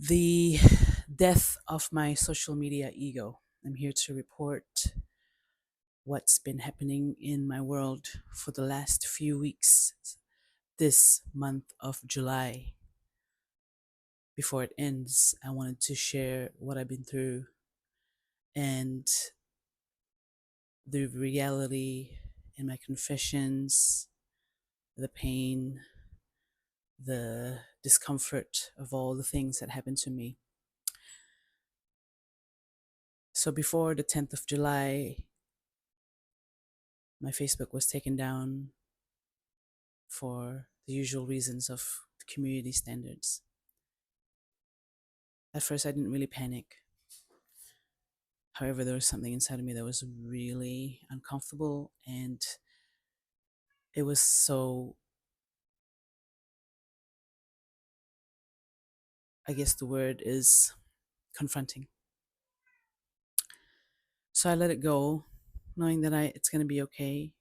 The death of my social media ego. I'm here to report what's been happening in my world for the last few weeks, this month of July. Before it ends, I wanted to share what I've been through and the reality in my confessions, the pain, the discomfort of all the things that happened to me. So before the 10th of July, my Facebook was taken down for the usual reasons of the community standards. At first, I didn't really panic. However, there was something inside of me that was really uncomfortable, and it was so, I guess the word is confronting. So I let it go, knowing that it's going to be okay.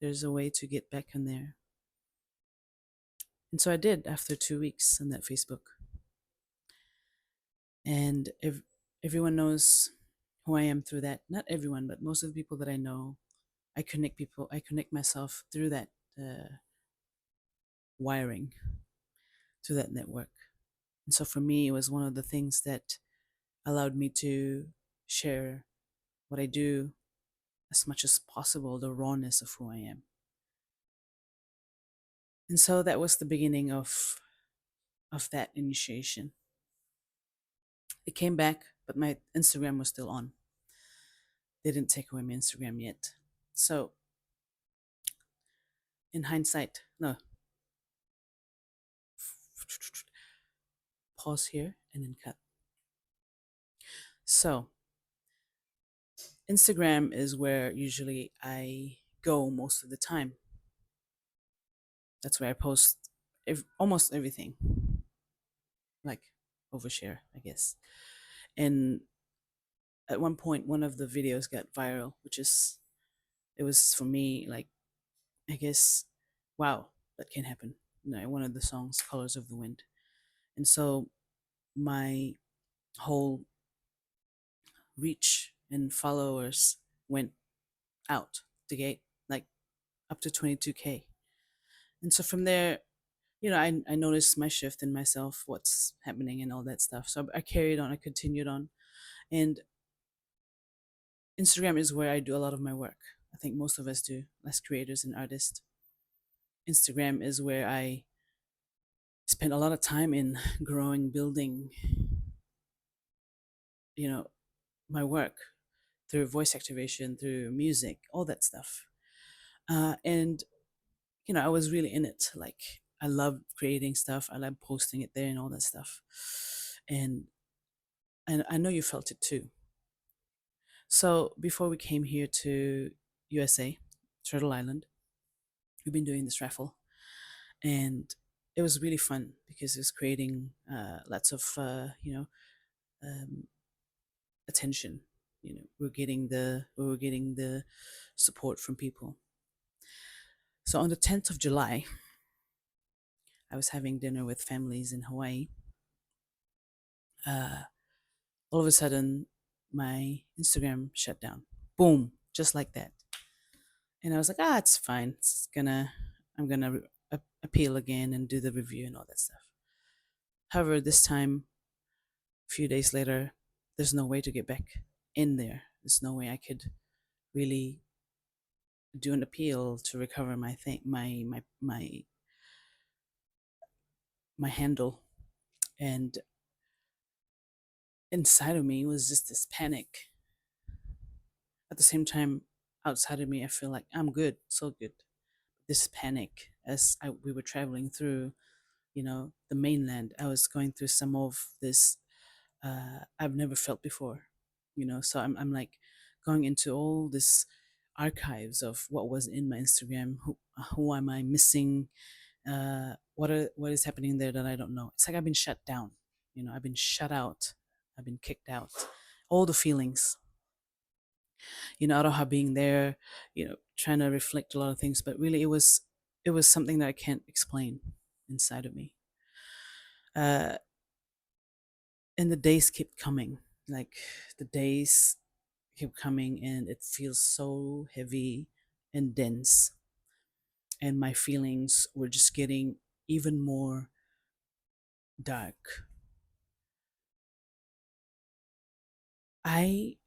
There's a way to get back on there. And so I did after 2 weeks on that Facebook. And if everyone knows who I am through that, not everyone, but most of the people that I know, I connect myself through that wiring, through that network. And so for me, it was one of the things that allowed me to share what I do as much as possible, the rawness of who I am. And so that was the beginning of that initiation. It came back, but my Instagram was still on. They didn't take away my Instagram yet. So in hindsight, no, pause here and then cut. So Instagram is where usually I go most of the time. That's where I post almost everything, like overshare, I guess. And at one point, one of the videos got viral, it was for me like, I guess, wow, that can happen. One of the songs, Colors of the Wind. And so my whole reach and followers went out the gate, like up to 22K. And so from there, I noticed my shift in myself, what's happening and all that stuff. So I carried on, I continued on. And Instagram is where I do a lot of my work. I think most of us do, as creators and artists. Instagram is where I spend a lot of time in growing, building, you know, my work through voice activation, through music, all that stuff. And I was really in it. Like I love creating stuff. I love posting it there and all that stuff. And I know you felt it too. So before we came here to USA, Turtle Island, we've been doing this raffle, and it was really fun because it was creating lots of um, attention. We were getting the support from people. So on the 10th of July, I was having dinner with families in Hawaii. Uh, all of a sudden, my Instagram shut down. Boom, just like that. And I was like, it's fine. I'm gonna appeal again and do the review and all that stuff. However, this time, a few days later, there's no way to get back in there. There's no way I could really do an appeal to recover my thing, my handle. And inside of me was just this panic. At the same time, outside of me, I feel like I'm good, so good. This panic as we were traveling through, the mainland. I was going through some of this I've never felt before, So I'm like going into all this archives of what was in my Instagram. Who am I missing? What is happening there that I don't know? It's like I've been shut down. I've been shut out. I've been kicked out. All the feelings. I don't have being there. Trying to reflect a lot of things, but really it was something that I can't explain inside of me. Uh, And the days keep coming, like the days keep coming, and it feels so heavy and dense, and my feelings were just getting even more dark. I,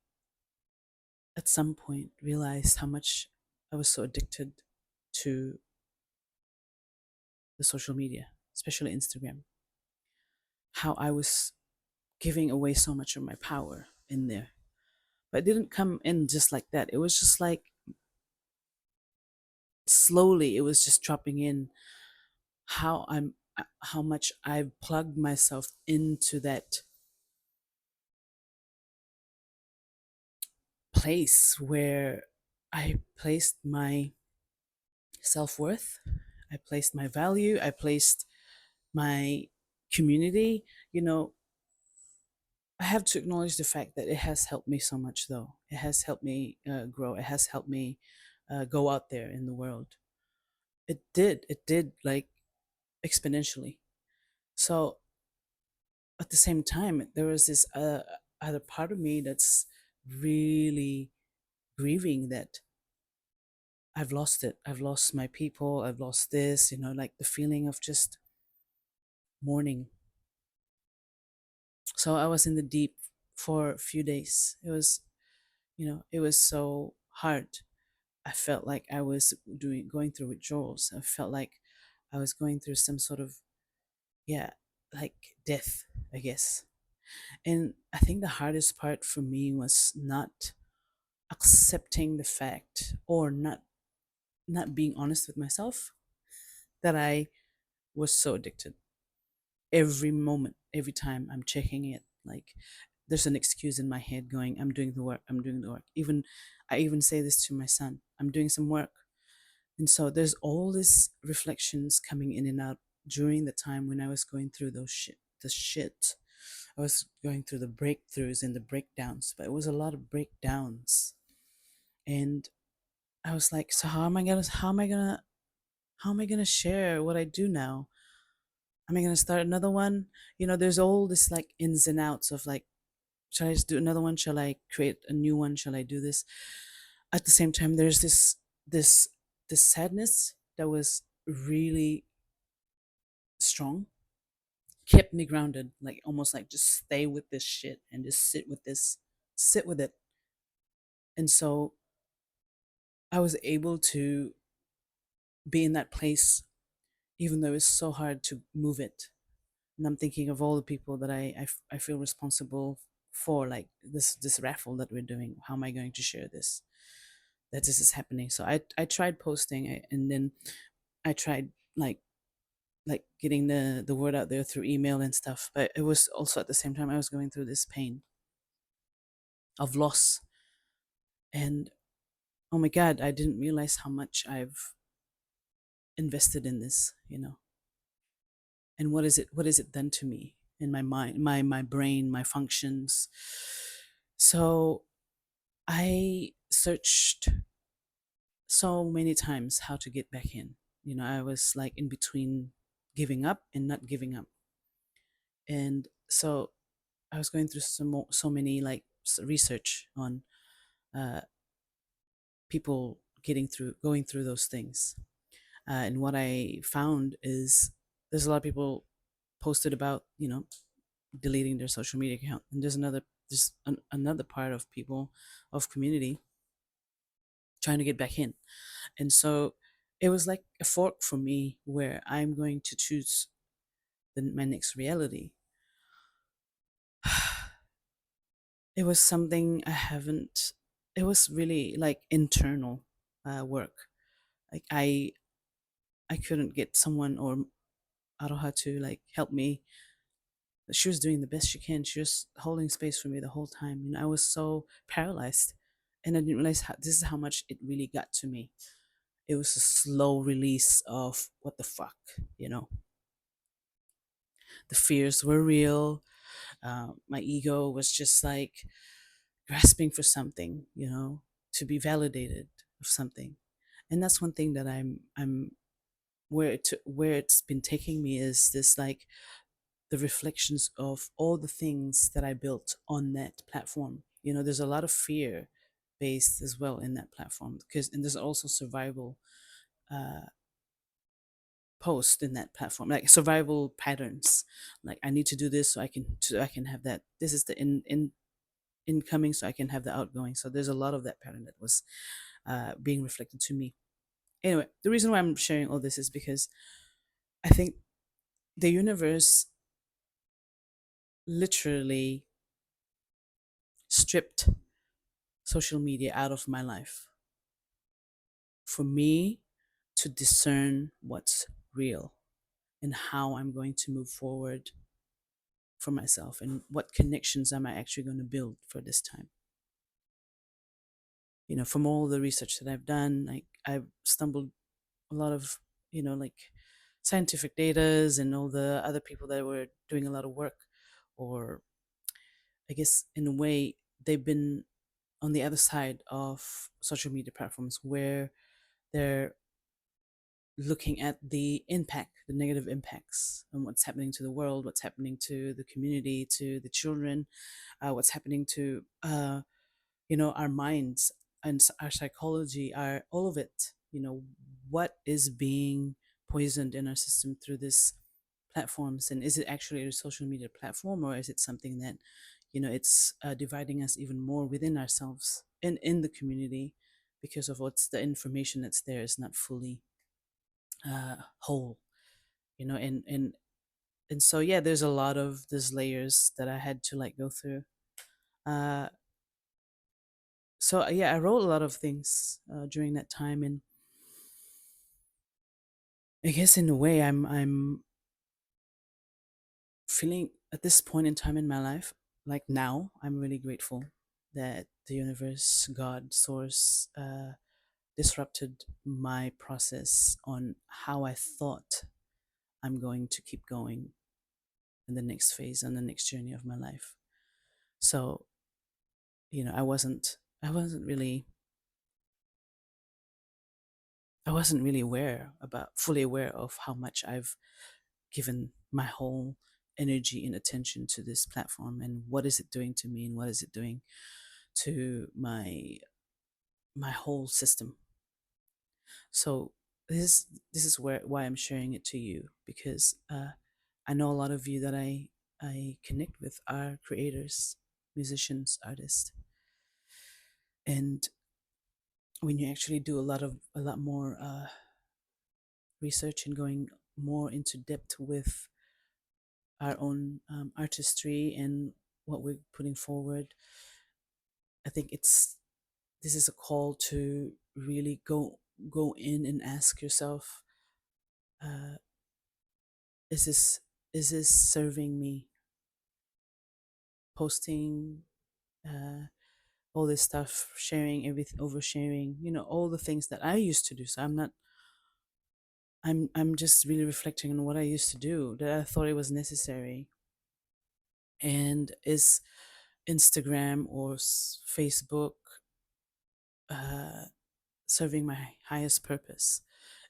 at some point, realized how much I was so addicted to the social media, especially Instagram, how I was giving away so much of my power in there. But it didn't come in just like that. It was just like slowly, it was just dropping in how much I've plugged myself into that place where I placed my self-worth, I placed my value, I placed my community. You know, I have to acknowledge the fact that it has helped me so much, though. It has helped me grow. It has helped me go out there in the world. It did like exponentially. So at the same time, there was this other part of me that's really grieving that I've lost it. I've lost my people. I've lost this, like the feeling of just mourning. So I was in the deep for a few days. It was so hard. I felt like I was going through withdrawals. I felt like I was going through some sort of, yeah, like death, I guess. And I think the hardest part for me was not accepting the fact, or not being honest with myself, that I was so addicted. Every moment, every time I'm checking it, like there's an excuse in my head going, I'm doing the work, I'm doing the work. Even I even say this to my son, I'm doing some work. And so there's all these reflections coming in and out during the time when I was going through the shit. I was going through the breakthroughs and the breakdowns, but it was a lot of breakdowns. And I was like, so how am I gonna share what I do now? Am I gonna start another one? There's all this like ins and outs of like, shall I just do another one? Shall I create a new one? Shall I do this? At the same time, there's this this sadness that was really strong, kept me grounded, like almost like just stay with this shit and just sit with it. And so I was able to be in that place, even though it's so hard to move it. And I'm thinking of all the people that I feel responsible for, like this raffle that we're doing. How am I going to share this? That this is happening. So I tried posting it, and then I tried like getting the word out there through email and stuff. But it was also at the same time I was going through this pain of loss. And oh my God, I didn't realize how much I've invested in this. And what is it done to me in my mind, my brain, my functions. So I searched so many times how to get back in. I was like in between giving up and not giving up. And so I was going through so many like research on uh, people going through those things. And what I found is there's a lot of people posted about deleting their social media account, and there's another part of people, of community, trying to get back in. And so it was like a fork for me where I'm going to choose my next reality. It was something I haven't, it was really like internal work. Like I couldn't get someone, or I don't know how to like help me. She was doing the best she can. She was holding space for me the whole time. I was so paralyzed, and I didn't realize this is how much it really got to me. It was a slow release of what the fuck, you know. The fears were real. My ego was just like grasping for something, to be validated of something. And that's one thing that I'm where it's been taking me is this like the reflections of all the things that I built on that platform. You know, there's a lot of fear based as well in that platform, because and there's also survival uh, post in that platform, like survival patterns. Like I need to do this so I can have that. This is the incoming, so I can have the outgoing. So there's a lot of that pattern that was being reflected to me. Anyway, the reason why I'm sharing all this is because I think the universe literally stripped social media out of my life for me to discern what's real and how I'm going to move forward for myself and what connections am I actually going to build for this time. You know, from all the research that I've done, like I've stumbled a lot of, like scientific datas and all the other people that were doing a lot of work, or I guess in a way they've been on the other side of social media platforms where they're looking at the impact, the negative impacts, and what's happening to the world, what's happening to the community, to the children, what's happening to our minds and our psychology, our all of it. You know, what is being poisoned in our system through this platforms, and is it actually a social media platform, or is it something that it's dividing us even more within ourselves and in the community, because of what's the information that's there is not fully whole, and so yeah, there's a lot of these layers that I had to like go through. uh so yeah, I wrote a lot of things during that time, and I guess in a way I'm feeling at this point in time in my life, like now I'm really grateful that the universe, God, source, disrupted my process on how I thought I'm going to keep going in the next phase and the next journey of my life. So, I wasn't really fully aware of how much I've given my whole energy and attention to this platform, and what is it doing to me, and what is it doing to my whole system. So this is why I'm sharing it to you, because I know a lot of you that I connect with are creators, musicians, artists, and when you actually do a lot more research and going more into depth with our own artistry and what we're putting forward, I think this is a call to really go in and ask yourself, uh, is this serving me? Posting all this stuff, sharing everything, oversharing, all the things that I used to do. So I'm just really reflecting on what I used to do that I thought it was necessary. And is Instagram or Facebook uh, serving my highest purpose?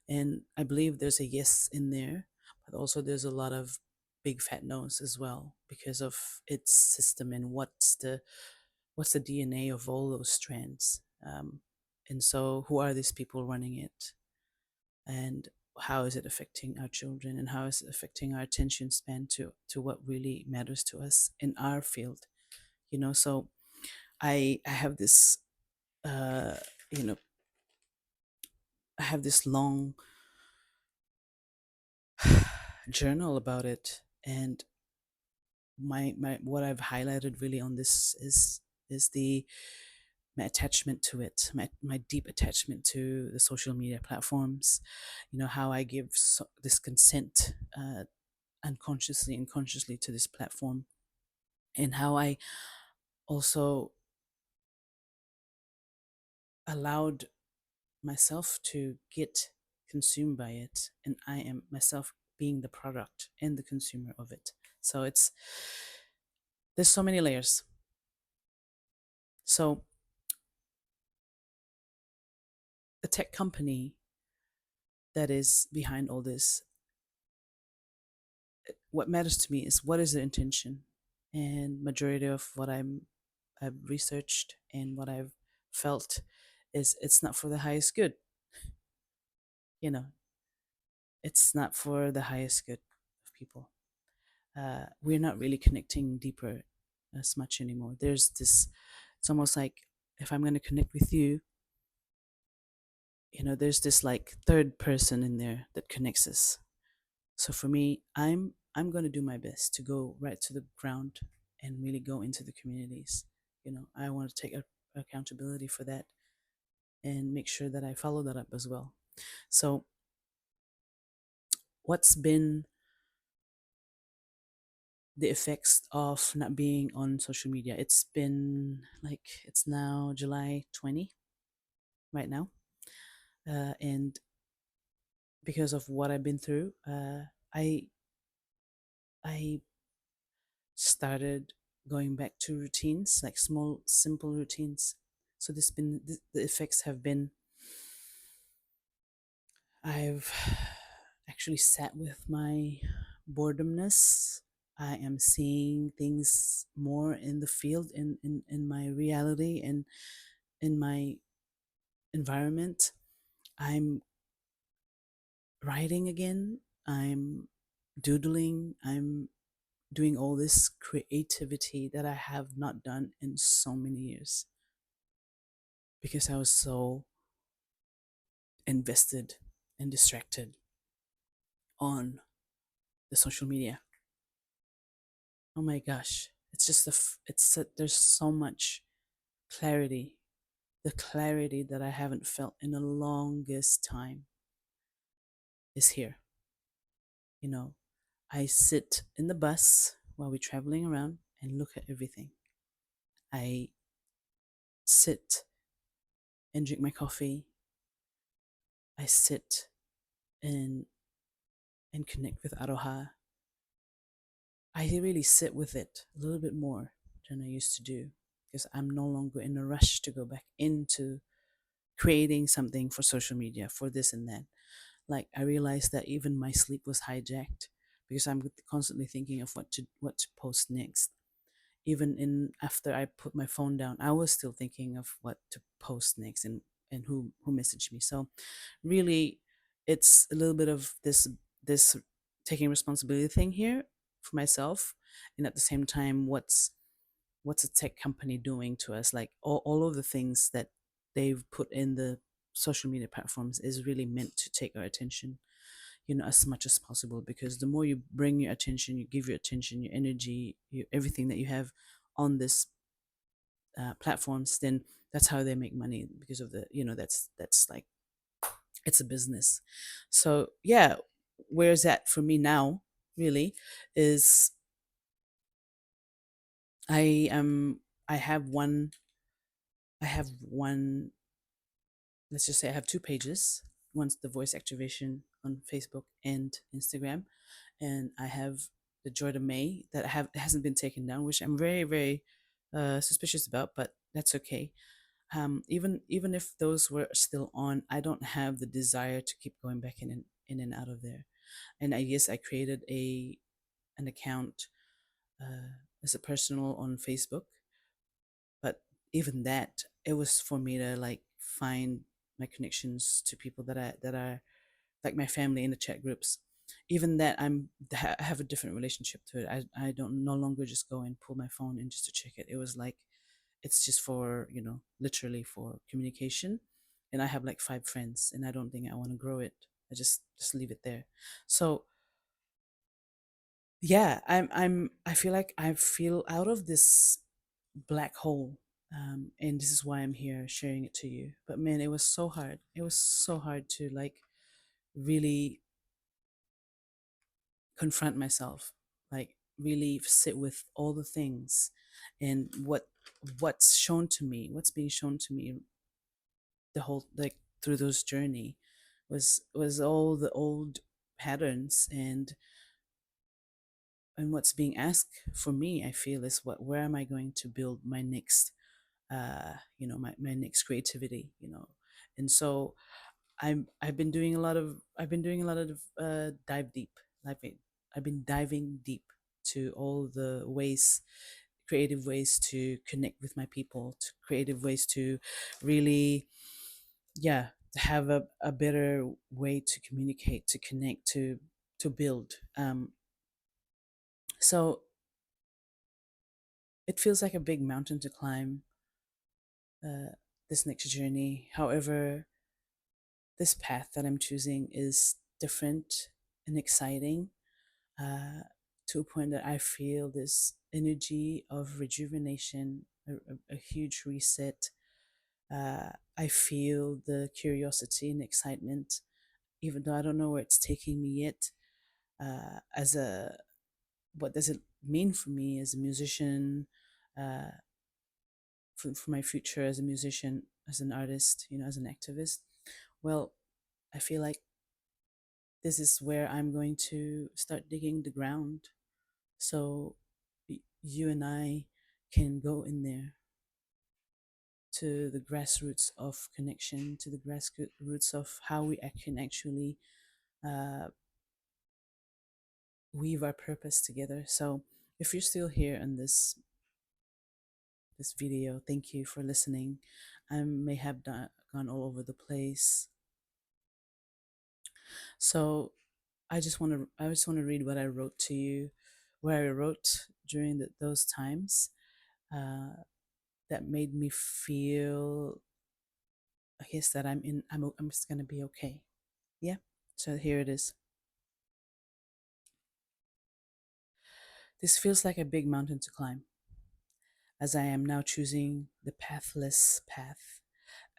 And I believe there's a yes in there, but also there's a lot of big fat no's as well, because of its system and what's the DNA of all those strands. And so, who are these people running it? And how is it affecting our children? And how is it affecting our attention span to what really matters to us in our field? So I have this, uh, you know, I have this long journal about it, and my what I've highlighted really on this is the my attachment to it, my deep attachment to the social media platforms. How I give this consent unconsciously and consciously to this platform, and how I also allowed myself to get consumed by it, and I am myself being the product and the consumer of it. So there's so many layers. So the tech company that is behind all this, what matters to me is what is the intention, and majority of what I've researched and what I've felt is it's not for the highest good. You know, it's not for the highest good of people. We're not really connecting deeper as much anymore. There's this, it's almost like if I'm going to connect with you, there's this like third person in there that connects us. So for me, I'm going to do my best to go right to the ground and really go into the communities. I want to take accountability for that and make sure that I follow that up as well. So what's been the effects of not being on social media? It's been like, it's now July 20 right now. And because of what I've been through, I I started going back to routines, like small, simple routines. So the effects have been, I've actually sat with my boredomness. I am seeing things more in the field, in my reality and in my environment. I'm writing again. I'm doodling. I'm doing all this creativity that I have not done in so many years because I was so invested and distracted on the social media. Oh my gosh, it's just there's so much clarity. The clarity that I haven't felt in the longest time is here. You know, I sit in the bus while we're traveling around and look at everything. I sit and drink my coffee. I sit and connect with Aroha. I really sit with it a little bit more than I used to do because I'm no longer in a rush to go back into creating something for social media for this and that. Like I realized that even my sleep was hijacked because I'm constantly thinking of what to post next. Even in after I put my phone down, I was still thinking of what to post next and who messaged me. So really, it's a little bit of this taking responsibility thing here for myself, and at the same time, what's a tech company doing to us? Like all of the things that they've put in the social media platforms is really meant to take our attention, as much as possible, because the more you bring your attention, you give your attention, your energy, everything that you have on this platforms, then that's how they make money, because of the, that's like, it's a business. So yeah, where's that for me now really is, I am I have one I have one let's just say I have two pages. One's the voice activation on Facebook and Instagram, and I have the Joy to May that hasn't been taken down, which I'm very very suspicious about, but that's okay. Even if those were still on, I don't have the desire to keep going back in and out of there. And I guess I created an account as a personal on Facebook, but even that, it was for me to like find my connections to people that are like my family in the chat groups. Even that, I have a different relationship to it. I don't no longer just go and pull my phone and just to check it. It was like, it's just for, literally for communication. And I have like 5 friends, and I don't think I want to grow it. I just leave it there. So yeah, I feel like I feel out of this black hole. And this is why I'm here sharing it to you. But man, it was so hard. It was so hard to like really confront myself, like really sit with all the things and what's shown to me, what's being shown to me the whole, like, through those journey was all the old patterns, and what's being asked for me, I feel, is where am I going to build my next my next creativity, and so I've been doing a lot of dive deep, like I've been diving deep to all the ways, creative ways to connect with my people, to creative ways to really, yeah, to have a better way to communicate, to connect, to build. So it feels like a big mountain to climb, uh, this next journey. However, this path that I'm choosing is different and exciting, uh, to a point that I feel this energy of rejuvenation, a huge reset. I feel the curiosity and excitement, even though I don't know where it's taking me yet. As a What does it mean for me as a musician, uh, for my future as a musician, as an artist, as an activist? Well, I feel like this is where I'm going to start digging the ground. So you and I can go in there to the grassroots of connection, to the grassroots of how we can actually uh, weave our purpose together. So if you're still here in this video, thank you for listening. I may have gone all over the place. So I just want to read what I wrote to you, where I wrote during those times, uh, that made me feel, I guess, that I'm just gonna be okay. Yeah. So here it is. This feels like a big mountain to climb, as I am now choosing the pathless path,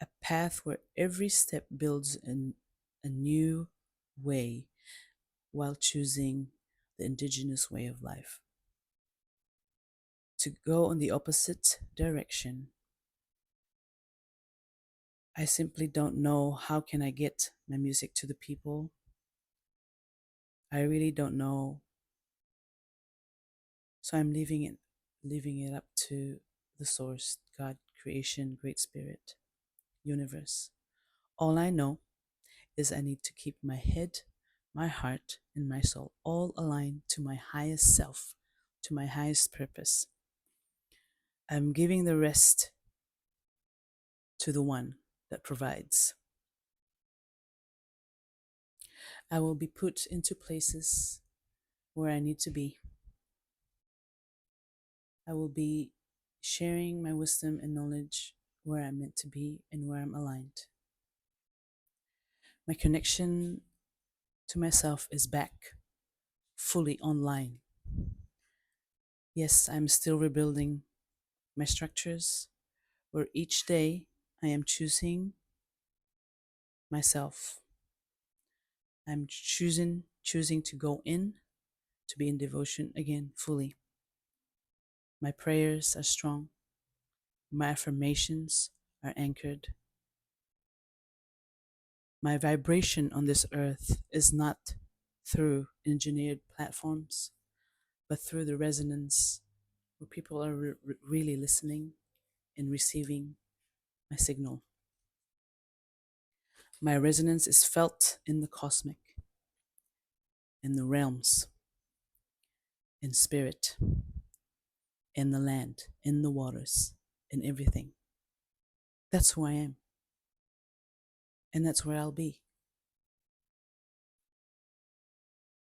a path where every step builds a new way while choosing the indigenous way of life. To go in the opposite direction, I simply don't know how can I get my music to the people. I really don't know. So I'm leaving it up to the source, God, creation, great spirit, universe. All I know is I need to keep my head, my heart, and my soul all aligned to my highest self, to my highest purpose. I'm giving the rest to the one that provides. I will be put into places where I need to be. I will be sharing my wisdom and knowledge where I'm meant to be and where I'm aligned. My connection to myself is back, fully online. Yes, I'm still rebuilding my structures, where each day I am choosing myself. I'm choosing to go in, to be in devotion again fully. My prayers are strong. My affirmations are anchored. My vibration on this earth is not through engineered platforms, but through the resonance where people are really listening and receiving my signal. My resonance is felt in the cosmic, in the realms, in spirit, in the land, in the waters, in everything. That's who I am, and that's where I'll be.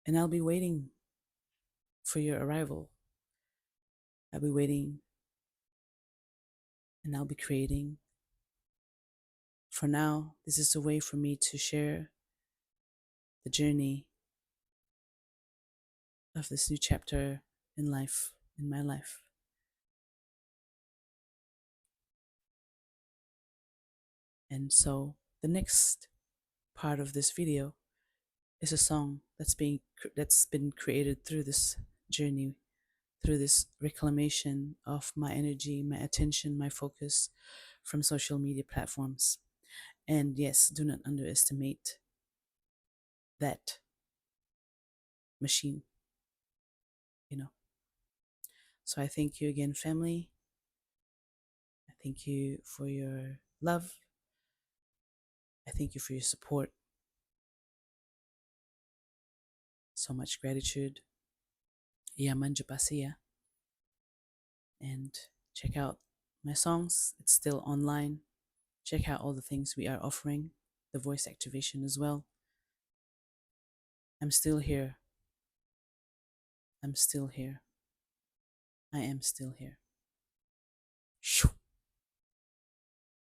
And I'll be waiting for your arrival. I'll be waiting, and I'll be creating. For now, this is a way for me to share the journey of this new chapter in life, in my life. And so the next part of this video is a song that's been created through this journey, through this reclamation of my energy, my attention, my focus from social media platforms. And yes, do not underestimate that machine, you know. So I thank you again, family. I thank you for your love. I thank you for your support. So much gratitude. Yaman Japasia, and check out my songs. It's still online. Check out all the things we are offering, the voice activation as well. I'm still here. I'm still here. I am still here.